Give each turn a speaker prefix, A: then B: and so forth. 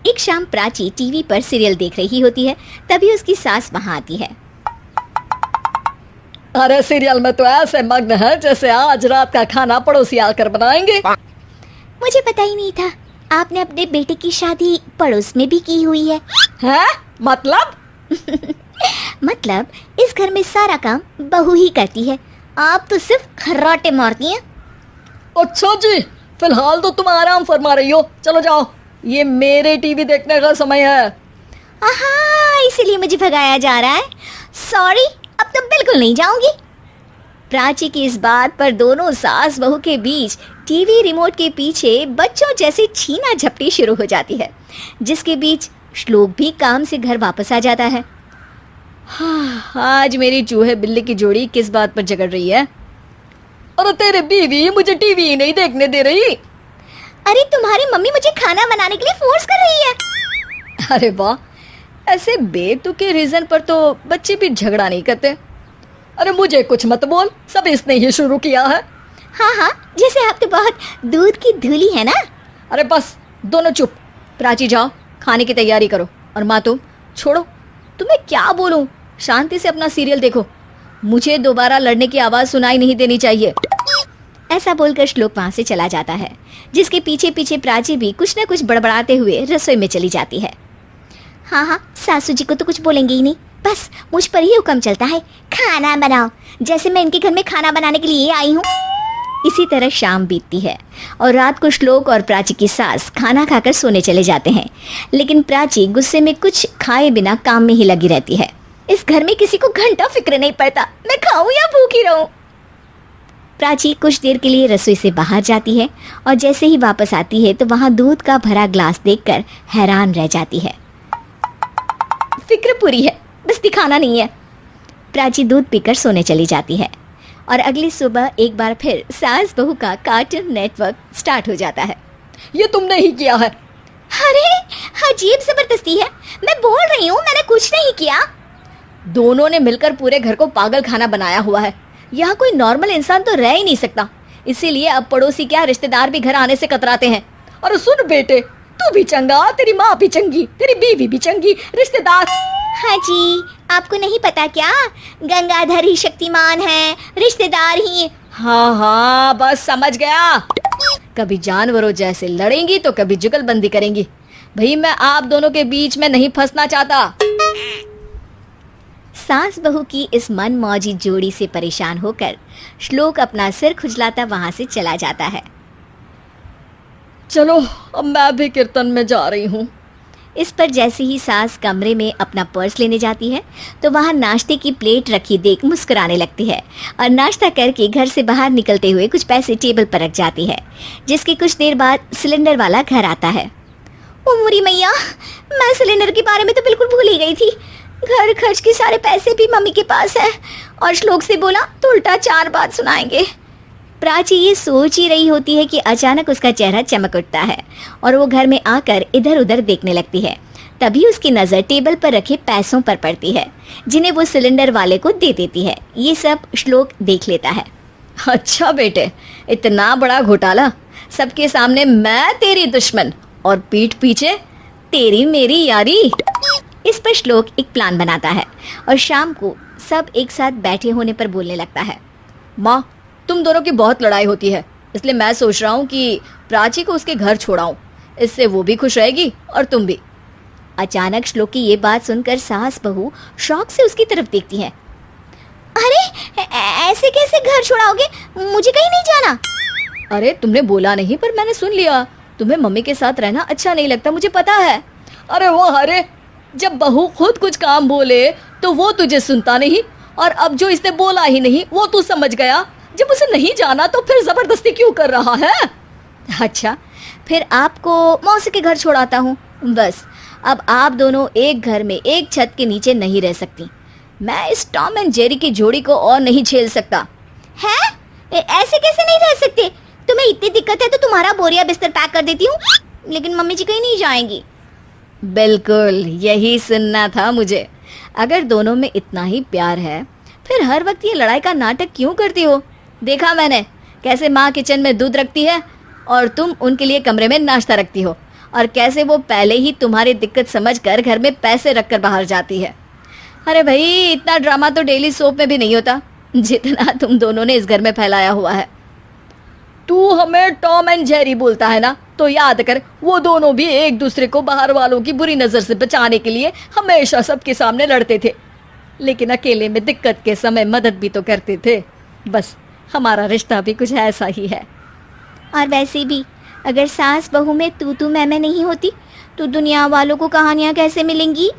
A: एक शाम प्राची टीवी पर सीरियल देख रही होती है। तभी उसकी सास वहां आती है।
B: अरे सीरियल में तो ऐसे मग्न है जैसे आज रात का खाना पड़ोसी आकर बनाएंगे।
A: मुझे पता ही नहीं था आपने अपने बेटे की शादी पड़ोस में भी की हुई है।
B: हैं? मतलब?
A: मतलब इस घर में सारा काम बहू ही करती है, आप तो सिर्फ खर्राटे मारती हैं।
B: अच्छा जी, फिलहाल तो तुम आराम फरमा रही हो, चलो जाओ, ये मेरे टीवी देखने का समय है।
A: आहा, इसीलिए मुझे भगाया जा रहा है। सॉरी, अब तो बिल्कुल नहीं जाऊंगी। प्राची की इस बात पर दोनों सास बहू के बीच टीवी रिमोट के पीछे बच्चों जैसी छीना झपटी शुरू हो जाती है, जिसके बीच श्लोक भी काम से घर वापस आ जाता है।
B: हाँ, आज मेरी चूहे बिल्ली की जोड़ी किस बात पर झगड़ रही है? अरे तेरे बीवी मुझे टीवी ही नहीं देखने दे रही।
A: अरे तुम्हारी मम्मी मुझे खाना बनाने के लिए फोर्स कर रही है।
B: अरे वाह, ऐसे बेतुके रीजन पर तो बच्चे भी झगड़ा नहीं करते। अरे मुझे कुछ मत बोल, सब इसने ही शुरू किया है।
A: हाँ हाँ, जैसे आप तो बहुत दूध की धूली है ना।
B: अरे बस दोनों चुप। प्राची जाओ, खाने की तैयारी करो। और माँ तुम छोड़ो, तुम्हें क्या बोलूं, शांति से अपना सीरियल देखो, मुझे दोबारा लड़ने की आवाज सुनाई नहीं देनी चाहिए।
A: ऐसा बोलकर श्लोक वहां से चला जाता है, जिसके पीछे पीछे प्राची भी कुछ न कुछ बड़बड़ाते हुए रसोई में चली जाती है। हाँ हाँ, सासू जी को तो कुछ बोलेंगे ही नहीं, बस मुझ पर ही हुक्म चलता है, खाना बनाओ, जैसे मैं इनके घर में खाना बनाने के लिए आई हूँ। इसी तरह शाम बीतती है और रात को श्लोक और प्राची की सास खाना खाकर सोने चले जाते हैं, लेकिन प्राची गुस्से में कुछ खाए बिना काम में ही लगी रहती है। इस घर में किसी को घंटा फिक्र नहीं पड़ता, मैं खाऊं या भूखी रहूं। प्राची कुछ देर के लिए रसोई से बाहर जाती है और जैसे ही वापस आती है तो वहां दूध का भरा ग्लास देखकर हैरान रह जाती है। फिक्र पूरी है, बस दिखाना नहीं है। प्राची दूध पीकर सोने चली जाती है और अगली सुबह एक बार फिर सास बहू का कार्टून नेटवर्क स्टार्ट हो जाता है।
B: ये तुमने ही किया है।
A: अरे अजीब जबरदस्ती है, मैं बोल रही हूँ मैंने कुछ नहीं किया।
B: दोनों ने मिलकर पूरे घर को पागल खाना बनाया हुआ है। यहाँ कोई नॉर्मल इंसान तो रह ही नहीं सकता, इसीलिए अब पड़ोसी क्या रिश्तेदार भी घर आने से कतराते हैं। और सुन बेटे, तू भी चंगा, तेरी माँ भी चंगी, तेरी बीवी भी चंगी, रिश्तेदार।
A: हाँ जी, आपको नहीं पता क्या, गंगाधर ही शक्तिमान है, रिश्तेदार ही।
B: हाँ हाँ, बस समझ गया। कभी जानवरों जैसे लड़ेंगी तो कभी जुगलबंदी करेंगी। भाई मैं आप दोनों के बीच में नहीं फंसना चाहता।
A: सास बहू की इस मनमौजी जोड़ी से परेशान होकर श्लोक अपना सिर खुजलाता वहां से चला जाता है।
B: चलो अब मैं भी कीर्तन में जा रही हूँ।
A: इस पर जैसे ही सास कमरे में अपना पर्स लेने जाती है तो वहां नाश्ते की प्लेट रखी देख मुस्कुराने लगती है और नाश्ता करके घर से बाहर निकलते हुए कुछ पैसे टेबल पर रख जाती है, जिसके कुछ देर बाद सिलेंडर वाला घर आता है। ओ मोरी मैया, मैं सिलेंडर के बारे में तो बिल्कुल भूल ही गई थी। घर खर्च के सारे पैसे भी मम्मी के पास है और श्लोक से बोला तो उल्टा 4 बात सुनाएंगे। प्राची ये सोच ही रही होती है कि अचानक उसका चेहरा चमक उठता है और वो घर में आकर इधर उधर देखने लगती है। तभी उसकी नज़र टेबल पर रखे पैसों पर पड़ती है, जिन्हें वो सिलेंडर वाले को दे देती है। ये सब श्लोक देख लेता है।
B: अच्छा बेटे, इतना बड़ा घोटाला, सबके सामने मैं तेरी दुश्मन और पीठ पीछे तेरी मेरी यारी।
A: इस पर श्लोक एक प्लान बनाता है और शाम को सब एक साथ बैठे होने पर बोलने लगता है।
B: माँ, तुम दोनों की बहुत लड़ाई होती है, इसलिए मैं सोच रहा हूँ कि प्राची को उसके घर छोड़ाऊँ, इससे वो भी खुश रहेगी और तुम भी।
A: अचानक श्लोक की ये बात सुनकर सास बहू शौक से उसकी तरफ देखती है। अरे ऐसे कैसे घर छोड़ाओगे, मुझे कहीं नहीं जाना।
B: अरे तुमने बोला नहीं पर मैंने सुन लिया, तुम्हें मम्मी के साथ रहना अच्छा नहीं लगता, मुझे पता है। अरे वो अरे, जब बहू खुद कुछ काम बोले तो वो तुझे सुनता नहीं, और अब जो इसने बोला ही नहीं वो तू समझ गया। जब उसे नहीं जाना तो फिर जबरदस्ती क्यों कर रहा है?
A: अच्छा, फिर आपको मौसी के घर छोड़ाता हूँ। बस अब आप दोनों एक घर में एक छत के नीचे नहीं रह सकती। मैं इस टॉम एंड जेरी की जोड़ी को और नहीं झेल सकता। है? ऐसे कैसे नहीं रह सकते? तुम्हें इतनी दिक्कत है तो तुम्हारा बोरिया बिस्तर पैक कर देती हूँ, लेकिन मम्मी जी कहीं नहीं जाएंगी।
B: बिल्कुल यही सुनना था मुझे। अगर दोनों में इतना ही प्यार है फिर हर वक्त ये लड़ाई का नाटक क्यों करती हो? देखा मैंने कैसे माँ किचन में दूध रखती है और तुम उनके लिए कमरे में नाश्ता रखती हो, और कैसे वो पहले ही तुम्हारी दिक्कत समझकर घर में पैसे रखकर बाहर जाती है। अरे भाई, इतना ड्रामा तो डेली सोप में भी नहीं होता जितना तुम दोनों ने इस घर में फैलाया हुआ है। तू हमें टॉम एंड जेरी बोलता है ना, तो याद कर वो दोनों भी एक दूसरे को बाहर वालों की बुरी नज़र से बचाने के लिए हमेशा सबके सामने लड़ते थे, लेकिन अकेले में दिक्कत के समय मदद भी तो करते थे। बस हमारा रिश्ता भी कुछ ऐसा ही है।
A: और वैसे भी अगर सास बहू में तू मैं नहीं होती तो दुनिया वालों को कहानियाँ कैसे मिलेंगी?